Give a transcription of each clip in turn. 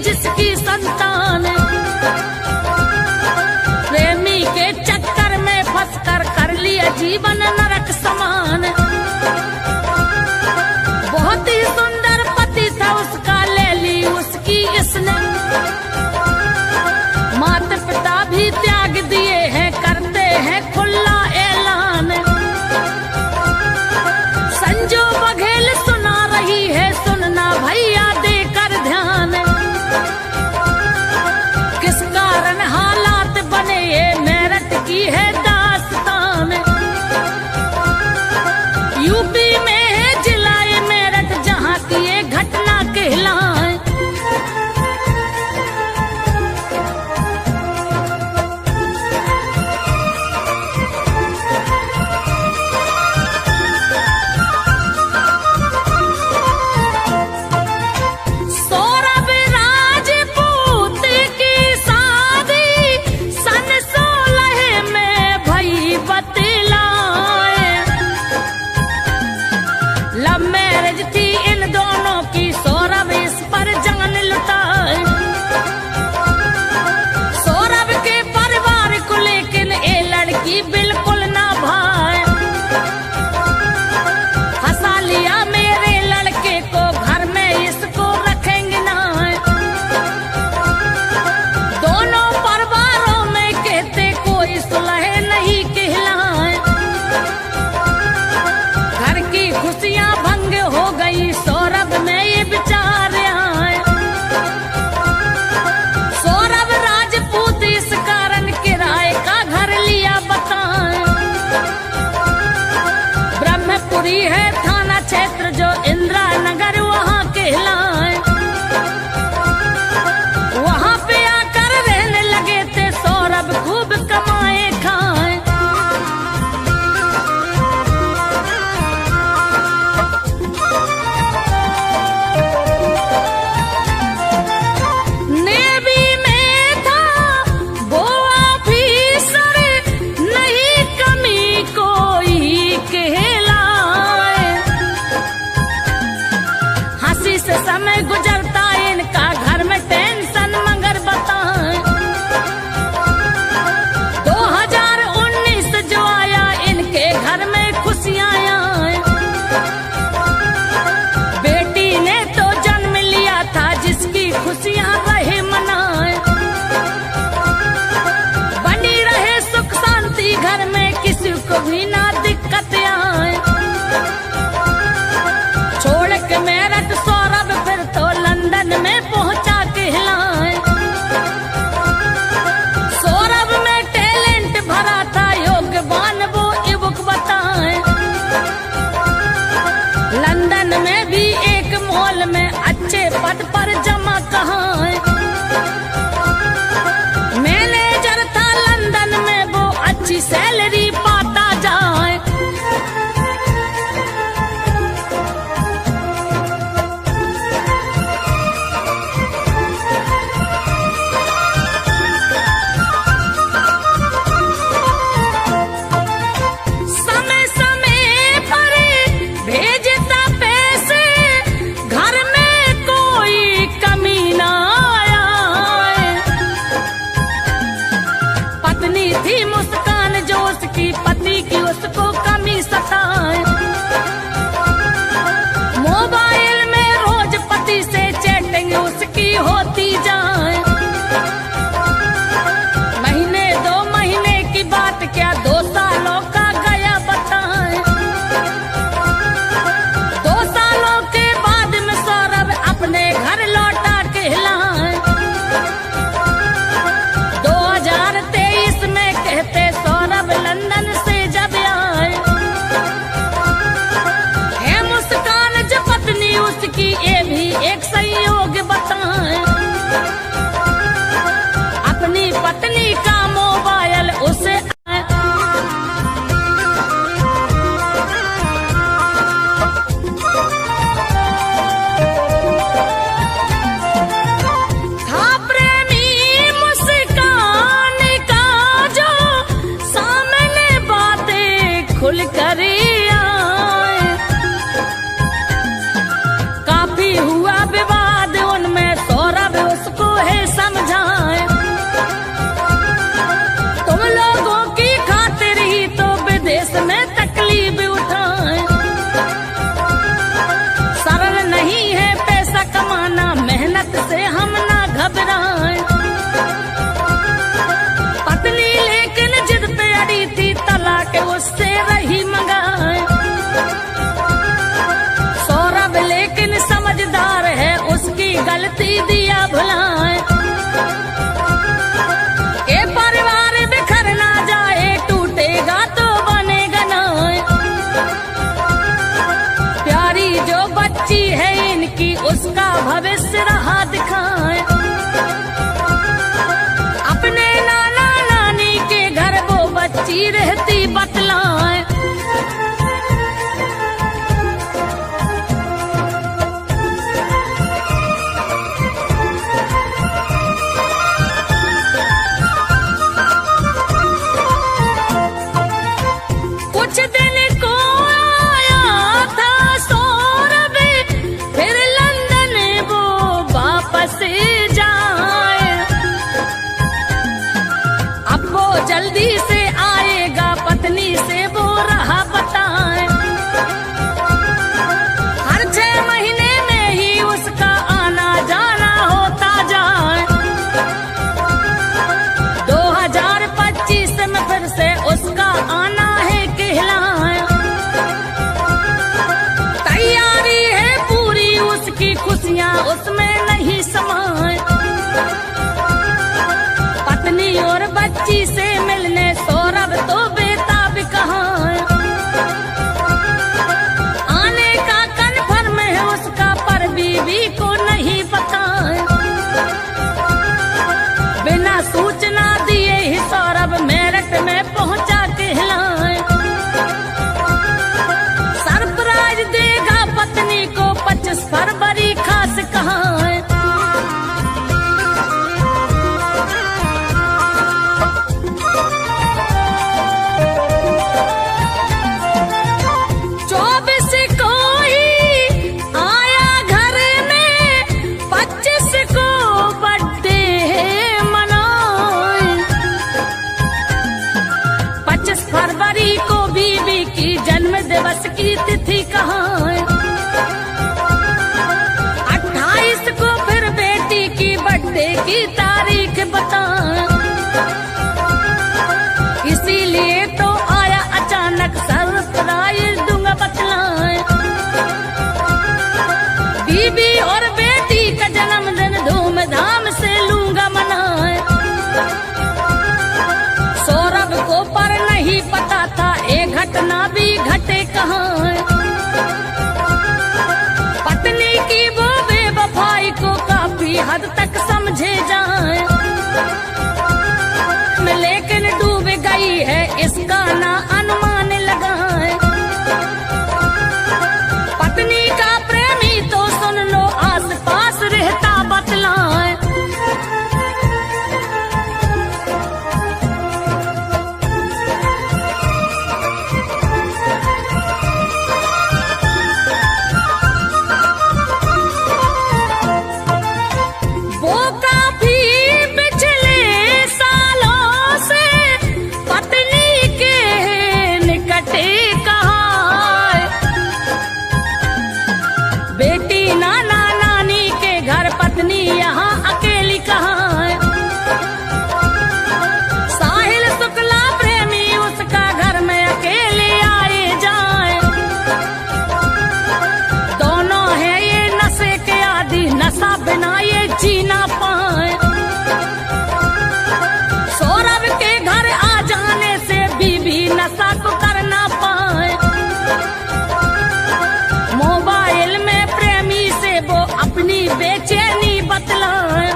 जिसकी संतान, प्रेमी के चक्कर में फंसकर कर लिया जीवन नरक समान। बहुत ही सुंदर पति था उसका, ले ली उसकी इसने, माता पिता भी त्याग दिए हैं, करते हैं खुला ऐलान। संजू बघेल सुना रही है, सुनना भैया देकर ध्यान। किस कारण हालात बने ये मेरठ की है दास्तान। यूपी में है जिला ये मेरठ, जहाँ की ये घटना कहलाए। बिल्कुल ना भाई, फंसा लिया मेरे लड़के को, घर में इसको रखेंगे ना। दोनों परिवारों में कहते कोई सुलह नहीं कहलाए। घर की खुशियां भंग हो गई, सौरभ में ये विचार आए। सौरभ राजपूत इस कारण किराए का घर लिया बताएं। ब्रह्मपुरी है थाना क्षेत्र जो इंदिरा नगर वहाँ कहलाए। वहाँ पे आकर रहने लगे थे, सौरभ खूब कमाए खाए। नेवी में था वो ऑफिसर, नहीं कमी कोई कहलाए। हंसी से समय गुजरता इनका, घर में टेंशन मगर बताएं। 2019 जो आया इनके घर में खुशियां आए। बेटी ने तो जन्म लिया था, जिसकी खुशियां रहे मनाए। बनी रहे सुख शांति घर में, किसी को भी ना दिक्कत आए। छोड़ के मेरठ सौरभ फिर तो लंदन में पहुंचा कहलाए। सौरभ में टैलेंट भरा था, योग्यवान वो युवक बताएं। लंदन में भी एक मॉल में अच्छे पद पर जमा कहाँ है। बरसे की तारीख बताएं। इसीलिए तो आया अचानक सरप्राइज दूंगा बतलाएं। बीबी और बेटी का जन्मदिन धूमधाम से लूंगा मनाएं। सौरभ को पर नहीं पता था ये घटना भी घटे कहाँ। पत्नी की वो बेवफाई को काफी हद तक समझे जाए, लेकिन डूब गई है इसका ना अनुमान लगाए। पत्नी का प्रेमी तो सुन लो आस पास रहता बतलाए। वो काफी पिछले सालों से पत्नी के निकटे कहा। बेटी नाना नानी के घर, पत्नी यहाँ अकेली कहाँ। साहिल शुक्ला प्रेमी उसका घर में अकेले आए जाए। दोनों है ये नशे के आदि, नशा बिना ये जीना पाए। सौरभ के घर आ जाने से बीबी नशा को करना पाए। मोबाइल में प्रेमी से वो अपनी बेचैनी बतलाए।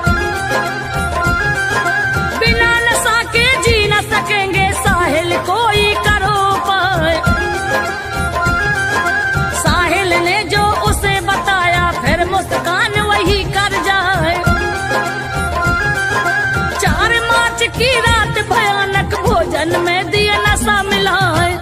बिना नशा के जी न सकेंगे साहिल कोई करो पाए। साहिल ने जो उसे बताया फिर मुस्कान वही कर जाए। 4 मार्च की रात भयानक भोजन में दिया नशा मिलाए।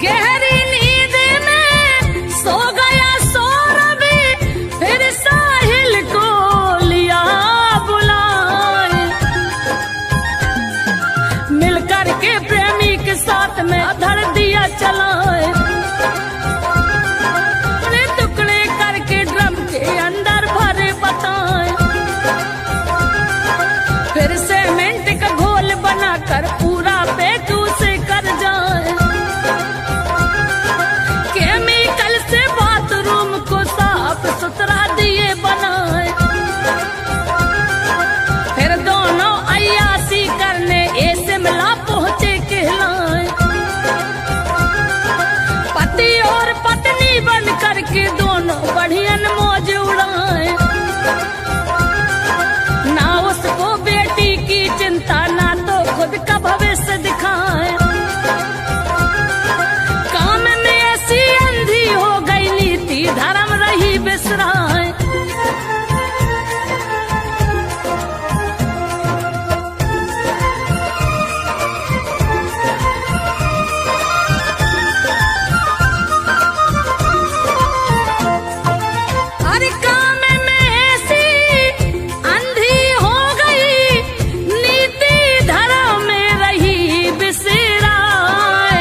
गहरी नींद में सो गया सौरभ, फिर साहिल को लिया बुलाए। मिलकर के प्रेमी के साथ में धर दिया चलाए। टुकड़े करके ड्रम के अंदर भरे बताए। फिर सीमेंट का घोल बनाकर पूरा पेट उसे कर जाए। केमिकल से बाथरूम को साफ सुथरा दिए बनाए। फिर दोनों अय्यासी करने ए शिमला पहुंचे कहलाए। पति और पत्नी बन करके दोनों बढ़ियन मौज उड़ाए। ना उसको बेटी की चिंता, ना तो खुद का भविष्य दिखाए। काम में ऐसी अंधी हो गई नीति धर्म रही बिसराए। हर काम में ऐसी अंधी हो गई नीति धर्म में रही बिसराए।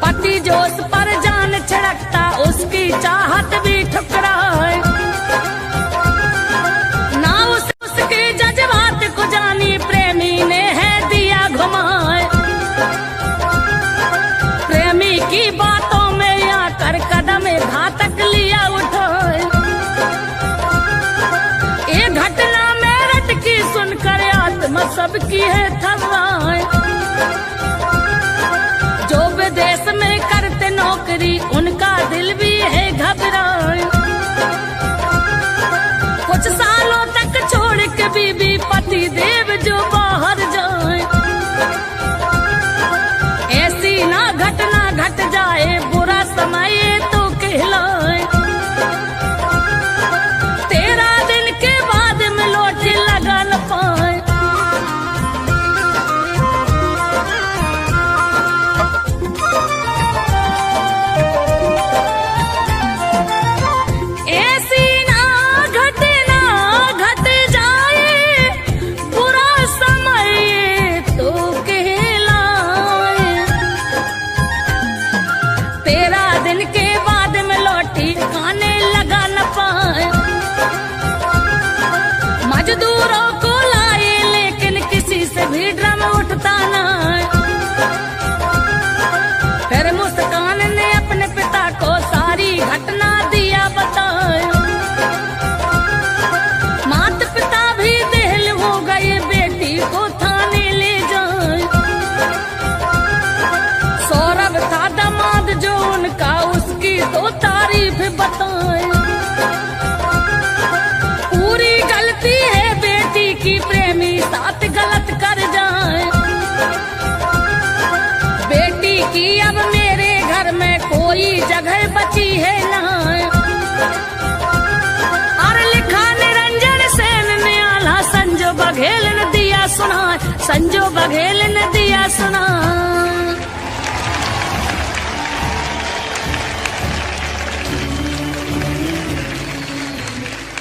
पति जो उस पर जान छिड़कता उसकी चाहत भी ठुकराए। ना उसके जज्बात को जानी प्रेमी ने है दिया घुमाए। प्रेमी की बातों में आकर कदम घातक लिया उठाए। ये घटना मेरठ की सुनकर आत्मा सबकी है थर्राए। जो विदेश में करते नौकरी उनका दिल भी है घबराए। कुछ सालों तक छोड़ के बीबी पति देव जो बाहर जाए। ऐसी ना घटना घट जाए, बुरा समय तो कहलाए। 13 दिन के बाद में लौट लगा न पाए। डरती है बेटी की प्रेमी साथ गलत कर जाए। बेटी की अब मेरे घर में कोई जगह बची है ना। और लिखा निरंजन सेन ने आला, संजो बघेल ने दिया सुना, संजो बघेल ने दिया सुना।